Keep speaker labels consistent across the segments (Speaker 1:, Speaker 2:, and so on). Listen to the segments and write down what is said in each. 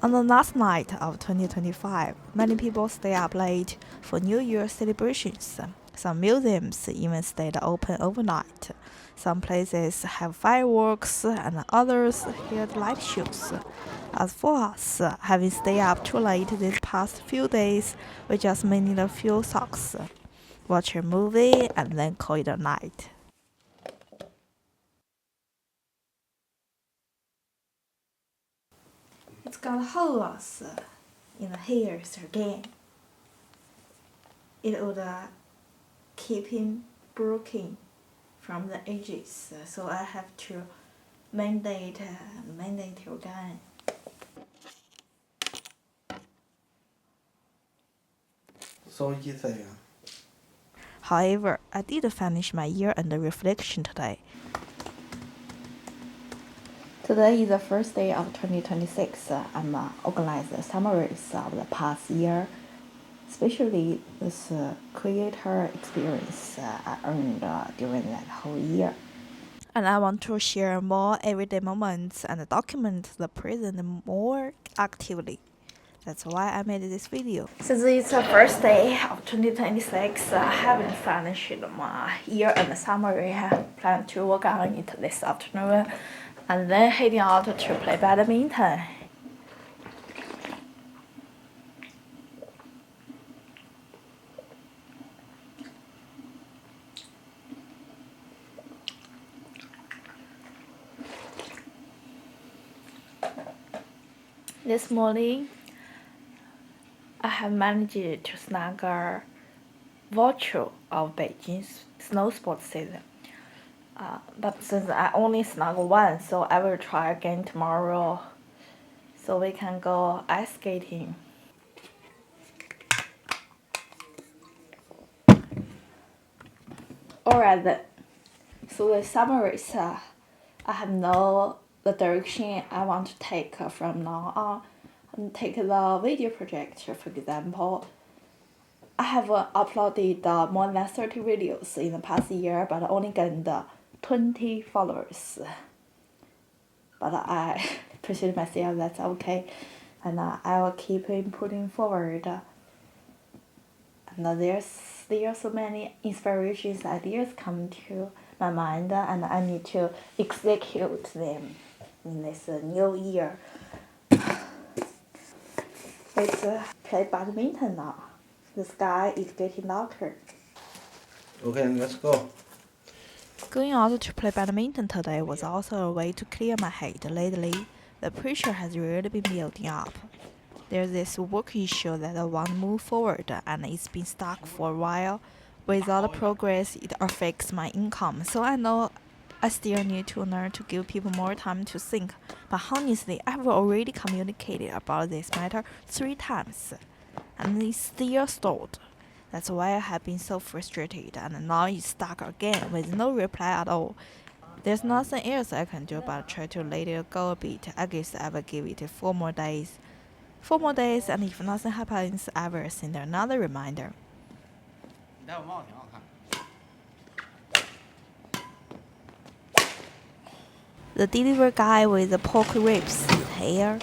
Speaker 1: On the last night of 2025, many people stay up late for New Year celebrations. Some museums even stayed open overnight. Some places have fireworks and others held live shows. As for us, having stayed up too late these past few days, we just may need a few socks, watch a movie, and then call it a night. It's gonna hold us in the hairs again. It would keep him broken from the edges, so I have to mandate again.
Speaker 2: 手机这样。
Speaker 1: However, I did finish my year-end reflection today. Today is the first day of 2026. I'm organizing summaries of the past year, especially this creator experience I earned during that whole year. And I want to share more everyday moments and document the present more actively. That's why I made this video. Since it's the first day of 2026, I haven't finished my year-end summary. I plan to work on it this afternoon and then heading out to play badminton. This morning, I have managed to snag a voucher of Beijing's snow sports season. But since I only snag one, so I will try again tomorrow so we can go ice skating. Alright then. So the summaries, I have know the direction I want to take from now on. And take the video project, for example. I have uploaded more than 30 videos in the past year, but only gained 20 followers. But I appreciate myself, that's okay. And I will keep putting forward. And there's so many inspirations, ideas come to my mind, and I need to execute them in this new year. Let's play badminton now. The sky is getting darker.
Speaker 2: Okay, let's go.
Speaker 1: Going out to play badminton today was also a way to clear my head. Lately, the pressure has really been building up. There's this work issue that I want to move forward, and it's been stuck for a while. Without progress, it affects my income, so I know I still need to learn to give people more time to think. But honestly, I've already communicated about this matter 3 times, and it's still stalled. That's why I have been so frustrated, and now it's stuck again with no reply at all. There's nothing else I can do but try to let it go a bit. I guess I will give it 4 more days. 4 more days, and if nothing happens, I will send another reminder. The delivery guy with the pork ribs is here.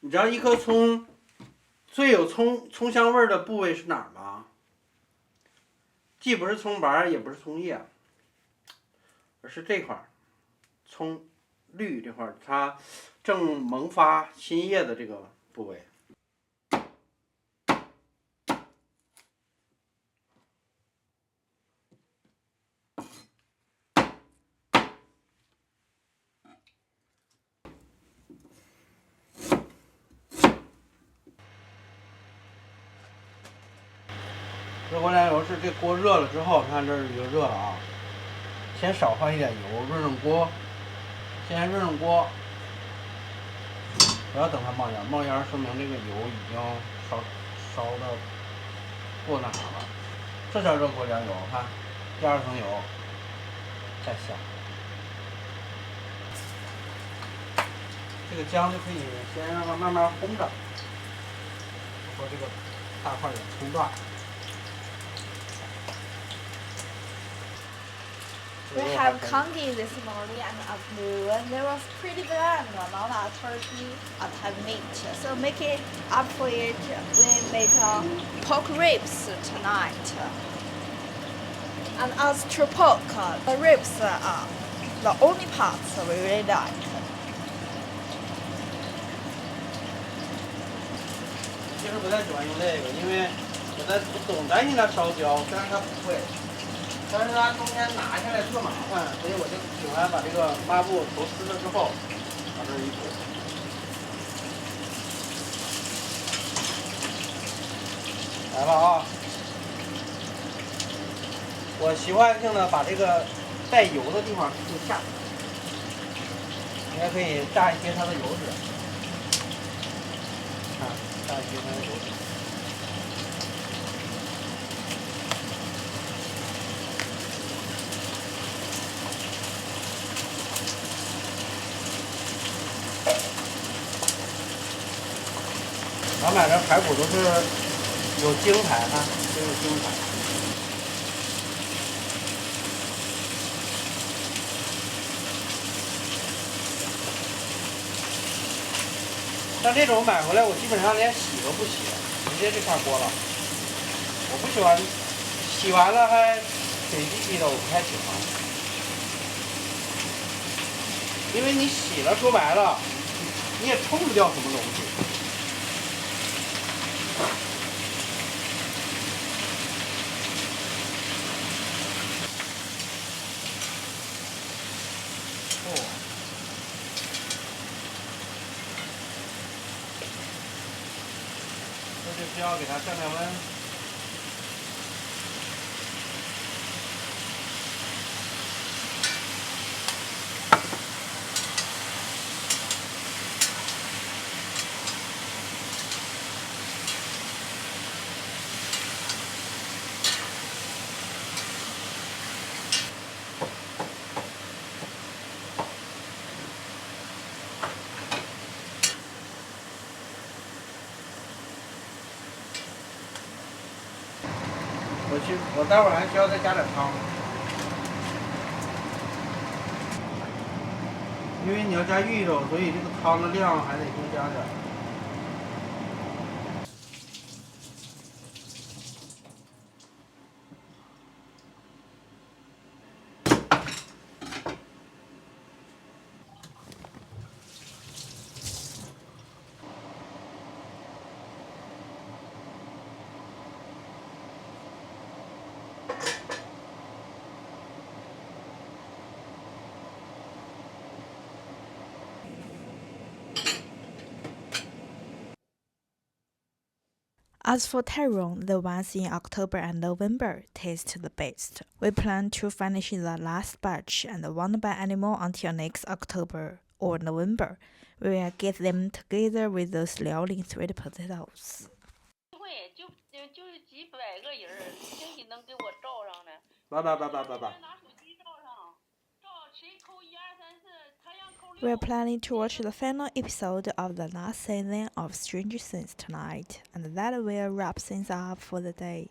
Speaker 2: 你知道一颗葱最有葱香味的部位是哪儿吗？既不是葱白，也不是葱叶，而是这块葱绿这块，它正萌发新叶的这个部位。热锅来油是这锅热了之后，看这儿就热了啊。先少放一点油，润锅。先润锅，不要等它冒烟，冒烟说明这个油已经烧的过那啥了。这叫热锅凉油，看，第二层油，再下。这个姜就可以先让它慢慢烘着，把这个大块给葱段。
Speaker 1: We have candy this morning and afternoon. There was pretty bland, not a turkey, and have meat. So make it up for it. We made pork ribs tonight. And as to pork, the ribs are the only parts we really like.
Speaker 2: 其实不太喜欢用这个，因为我总担心它烧焦，但是它不会。但是它中间拿下来特麻烦，所以我就喜欢把这个抹布头撕了之后，往这一裹。来了啊！我习惯性的把这个带油的地方就下，应该可以炸一些它的油脂。看，炸一些它的油脂。咱买的排骨都是有京排啊，都有京排。像这种买回来，我基本上连洗都不洗，直接就下锅了。我不喜欢洗完了还水滴滴的，我不太喜欢。因为你洗了，说白了，你也冲不掉什么东西。这就需要给它降降温。我待会儿还需要再加点汤，因为你要加芋头，所以这个汤的量还得多加点。
Speaker 1: As for Taro, the ones in October and November taste the best. We plan to finish the last batch and won't buy any more until next October or November. We will get them together with those 辽宁 sweet potatoes.
Speaker 3: 就是几百个人，兴许能给我照上来。
Speaker 2: 叭。
Speaker 3: 拿手机照上，照谁扣1、2、3、4，他让扣6。
Speaker 1: We are planning to watch the final episode of the last season of Stranger Things tonight, and that will wrap things up for the day.